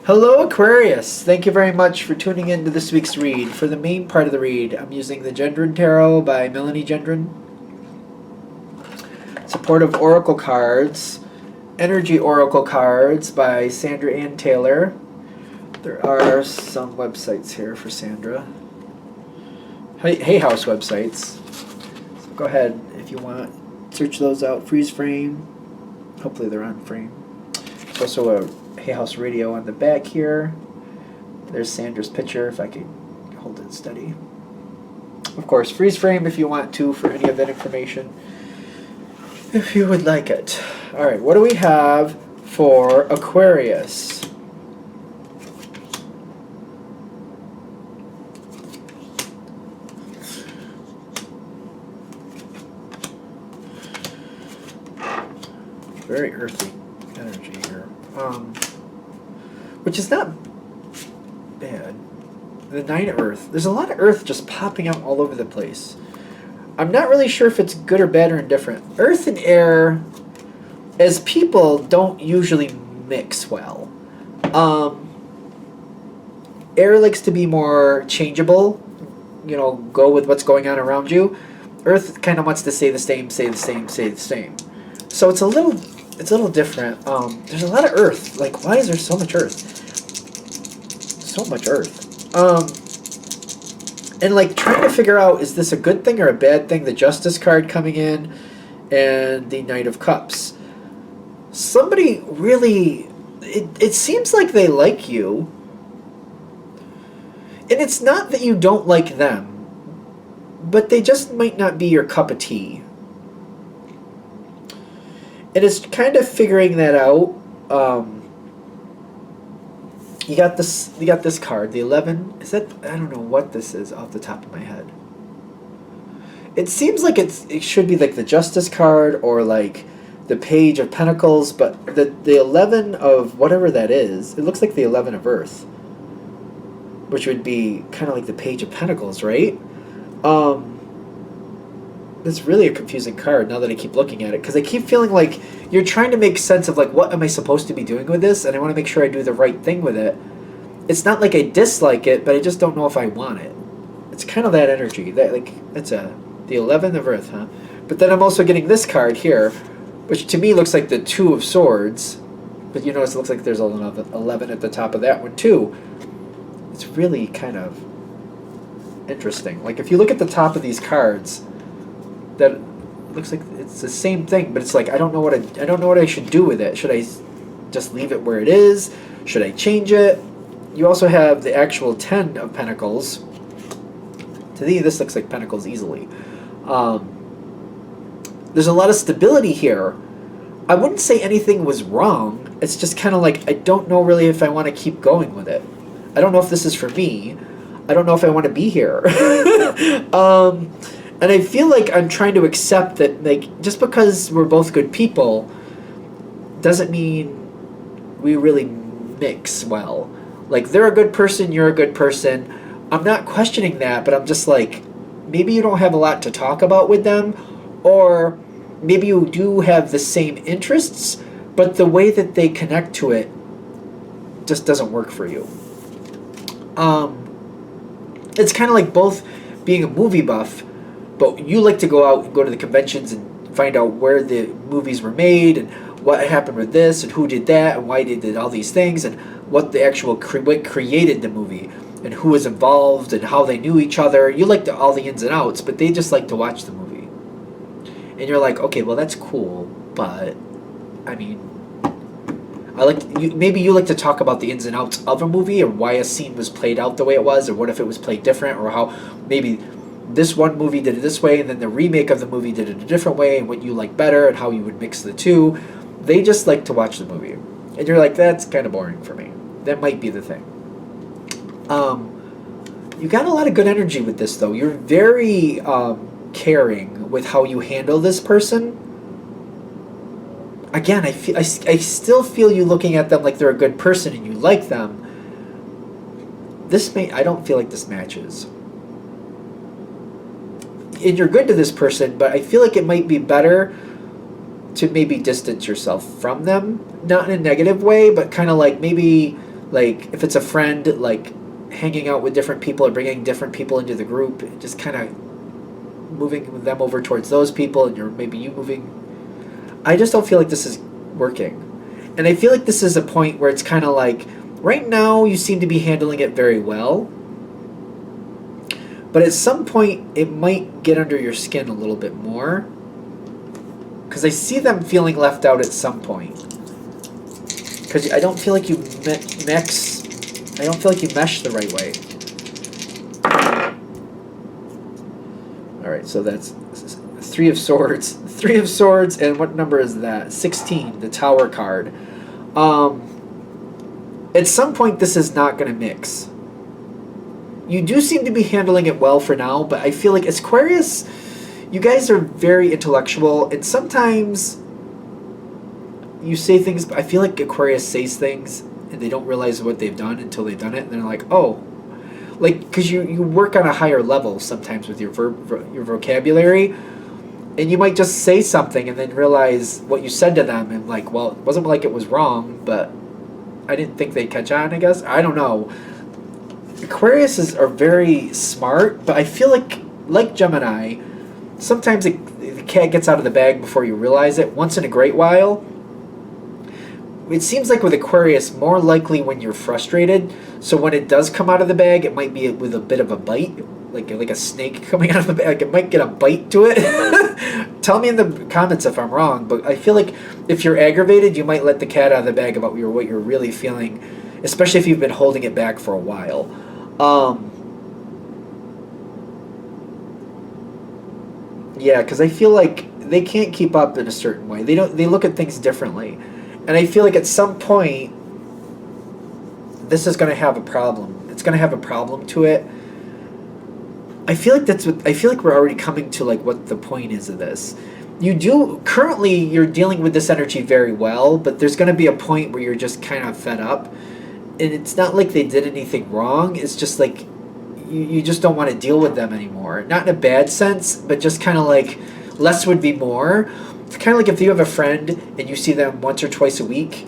Hello, Aquarius. Thank you very much for tuning in to this week's read. For the main part of the read, I'm using the Gendron Tarot by Melanie Gendron, supportive oracle cards, energy oracle cards by Sandra Ann Taylor. There are some websites here for Sandra. Hay House websites. So go ahead if you want. Search those out. Freeze frame. Hopefully they're on frame. There's also a Hay House radio on the back here. There's Sandra's picture, if I can hold it steady. Of course, freeze frame if you want to for any of that information, if you would like it. Alright, what do we have for Aquarius? Very earthy energy here. Which is not bad. The 9 of Earth. There's a lot of Earth just popping out all over the place. I'm not really sure if it's good or bad or indifferent. Earth and air, as people, don't usually mix well. Air likes to be more changeable. You know, go with what's going on around you. Earth kind of wants to say the same, say the same, say the same. So it's a little different. There's a lot of Earth. Like, why is there so much Earth? So much Earth. And like trying to figure out, is this a good thing or a bad thing? The Justice card coming in and the Knight of Cups. Somebody really, it seems like they like you. And it's not that you don't like them, but they just might not be your cup of tea. And it's kind of figuring that out. You got this card, the 11. Is that, I don't know what this is off the top of my head. It seems like it should be like the Justice card or like the Page of Pentacles, but the 11 of whatever that is, it looks like the 11 of Earth, which would be kind of like the Page of Pentacles, right? It's really a confusing card now that I keep looking at it, because I keep feeling like you're trying to make sense of like, what am I supposed to be doing with this, and I want to make sure I do the right thing with it. It's not like I dislike it, but I just don't know if I want it. It's kind of that energy. That like it's the 11th of Earth, huh? But then I'm also getting this card here, which to me looks like the 2 of Swords, but you notice it looks like there's an 11 at the top of that one too. It's really kind of interesting. Like if you look at the top of these cards, that looks like it's the same thing, but it's like I don't know what I should do with it. Should I just leave it where it is? Should I change it? You also have the actual 10 of Pentacles. To me, this looks like Pentacles easily. There's a lot of stability here. I wouldn't say anything was wrong. It's just kind of like I don't know really if I want to keep going with it. I don't know if this is for me. I don't know if I want to be here. And I feel like I'm trying to accept that, like, just because we're both good people doesn't mean we really mix well. Like, they're a good person, you're a good person. I'm not questioning that, but I'm just like, maybe you don't have a lot to talk about with them, or maybe you do have the same interests, but the way that they connect to it just doesn't work for you. It's kind of like both being a movie buff, but you like to go out and go to the conventions and find out where the movies were made and what happened with this and who did that and why they did all these things and what the actual what created the movie and who was involved and how they knew each other. You like all the ins and outs, but they just like to watch the movie. And you're like, okay, well that's cool, but I mean, maybe you like to talk about the ins and outs of a movie or why a scene was played out the way it was, or what if it was played different, or how maybe this one movie did it this way and then the remake of the movie did it a different way and what you like better and how you would mix the two. They just like to watch the movie. And you're like, that's kind of boring for me. That might be the thing. You got a lot of good energy with this, though. You're very caring with how you handle this person. Again, I still feel you looking at them like they're a good person and you like them. I don't feel like this matches. And you're good to this person, but I feel like it might be better to maybe distance yourself from them. Not in a negative way, but kind of like maybe Like, if it's a friend, like, hanging out with different people or bringing different people into the group, just kind of moving them over towards those people, and maybe you moving. I just don't feel like this is working. And I feel like this is a point where it's kind of like, right now you seem to be handling it very well, but at some point it might get under your skin a little bit more, because I see them feeling left out at some point. Because I don't feel like you I don't feel like you mesh the right way. Alright, so that's Three of Swords. Three of Swords, and what number is that? 16, the Tower card. At some point this is not going to mix. You do seem to be handling it well for now, but I feel like Aquarius, you guys are very intellectual, and sometimes you say things, but I feel like Aquarius says things and they don't realize what they've done until they've done it, and they're like, oh. Like, because you work on a higher level sometimes with your vocabulary, and you might just say something and then realize what you said to them, and like, well, it wasn't like it was wrong, but I didn't think they'd catch on, I guess. I don't know. Aquarius are very smart, but I feel like Gemini, sometimes the cat gets out of the bag before you realize it, once in a great while. It seems like with Aquarius, more likely when you're frustrated, so when it does come out of the bag, it might be with a bit of a bite, like a snake coming out of the bag. Like, it might get a bite to it. Tell me in the comments if I'm wrong, but I feel like if you're aggravated, you might let the cat out of the bag about what you're really feeling, especially if you've been holding it back for a while. Yeah, because I feel like they can't keep up in a certain way. They look at things differently. And I feel like at some point, this is going to have a problem. It's going to have a problem to it. I feel like we're already coming to like what the point is of this. Currently you're dealing with this energy very well, but there's going to be a point where you're just kind of fed up. And it's not like they did anything wrong. It's just like you just don't want to deal with them anymore. Not in a bad sense, but just kind of like less would be more. It's kind of like if you have a friend and you see them once or twice a week,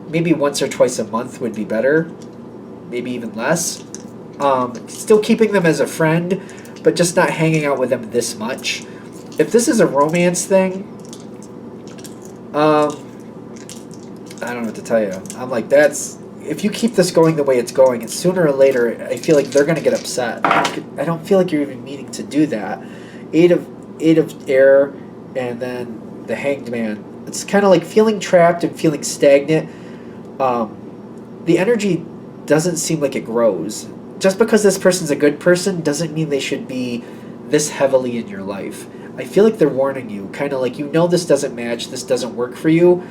maybe once or twice a month would be better, maybe even less. Still keeping them as a friend, but just not hanging out with them this much. If this is a romance thing, I don't know what to tell you. I'm like, if you keep this going the way it's going, and sooner or later, I feel like they're going to get upset. I don't feel like you're even meaning to do that. Eight of Air, and then the Hanged Man. It's kind of like feeling trapped and feeling stagnant. The energy doesn't seem like it grows. Just because this person's a good person doesn't mean they should be this heavily in your life. I feel like they're warning you, kind of like, this doesn't match, this doesn't work for you.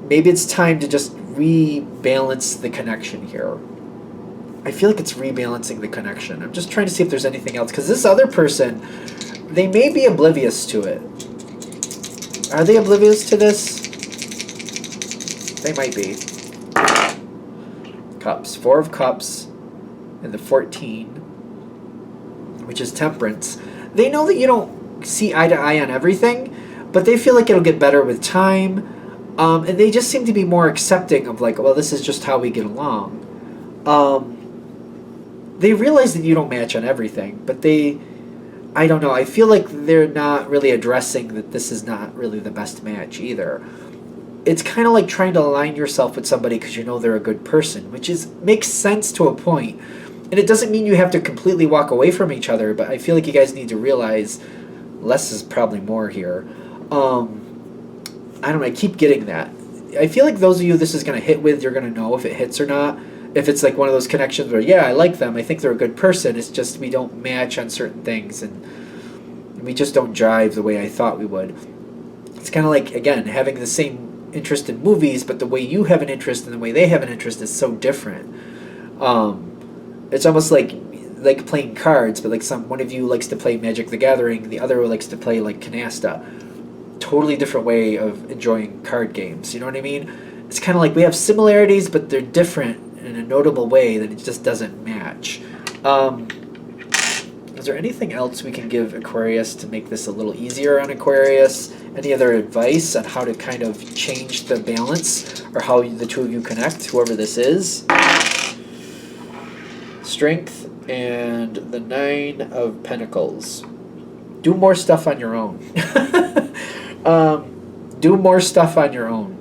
Maybe it's time to just rebalance the connection here. I feel like it's rebalancing the connection. I'm just trying to see if there's anything else, because this other person, they may be oblivious to it. Are they oblivious to this? They might be. Cups. 4 of Cups and the 14, which is Temperance. They know that you don't see eye to eye on everything, but they feel like it'll get better with time. And they just seem to be more accepting of like, well, this is just how we get along. They realize that you don't match on everything, but I don't know, I feel like they're not really addressing that this is not really the best match either. It's kind of like trying to align yourself with somebody because you know they're a good person, which makes sense to a point. And it doesn't mean you have to completely walk away from each other, but I feel like you guys need to realize less is probably more here. I don't know, I keep getting that. I feel like those of you this is going to hit with, you're going to know if it hits or not. If it's like one of those connections where, yeah, I like them, I think they're a good person, it's just we don't match on certain things, and we just don't jive the way I thought we would. It's kind of like, again, having the same interest in movies, but the way you have an interest and the way they have an interest is so different. It's almost like playing cards, but like one of you likes to play Magic the Gathering, the other likes to play like Canasta. Totally different way of enjoying card games, you know what I mean? It's kind of like we have similarities, but they're different in a notable way that it just doesn't match. That's Is there anything else we can give Aquarius to make this a little easier on Aquarius? Any other advice on how to kind of change the balance or how the two of you connect, whoever this is? Strength and the 9 of Pentacles. Do more stuff on your own. Do more stuff on your own.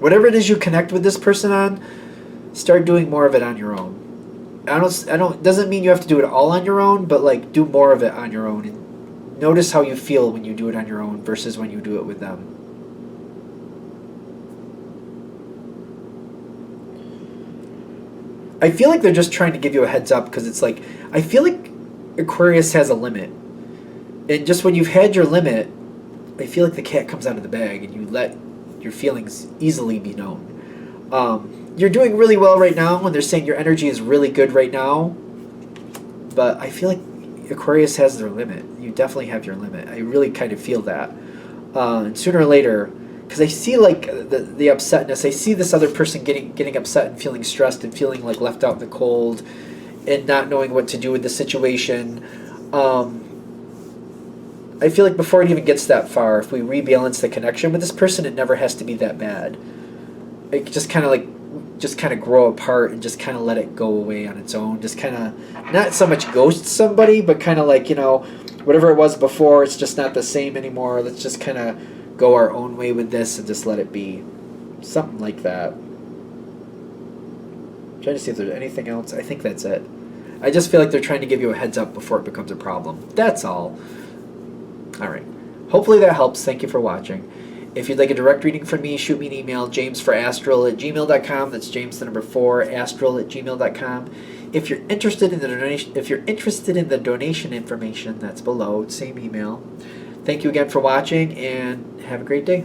Whatever it is you connect with this person on, start doing more of it on your own. Doesn't mean you have to do it all on your own, but like do more of it on your own and notice how you feel when you do it on your own versus when you do it with them. I feel like they're just trying to give you a heads up because it's like, I feel like Aquarius has a limit. And just when you've had your limit, I feel like the cat comes out of the bag and you let your feelings easily be known. You're doing really well right now, and they're saying your energy is really good right now. But I feel like Aquarius has their limit. You definitely have your limit. I really kind of feel that. And sooner or later, because I see like the upsetness, I see this other person getting upset and feeling stressed and feeling like left out in the cold and not knowing what to do with the situation. I feel like before it even gets that far, if we rebalance the connection with this person, it never has to be that bad. It just kind of grow apart and just kind of let it go away on its own. Just kind of not so much ghost somebody, but kind of like, whatever it was before, it's just not the same anymore. Let's just kind of go our own way with this and just let it be. Something like that. I'm trying to see if there's anything else. I think that's it. I just feel like they're trying to give you a heads up before it becomes a problem. That's all. Alright. Hopefully that helps. Thank you for watching. If you'd like a direct reading from me, shoot me an email, jamesforastral@gmail.com. That's James the number 4, astral@gmail.com. If you're interested in the donation information, that's below. Same email. Thank you again for watching, and have a great day.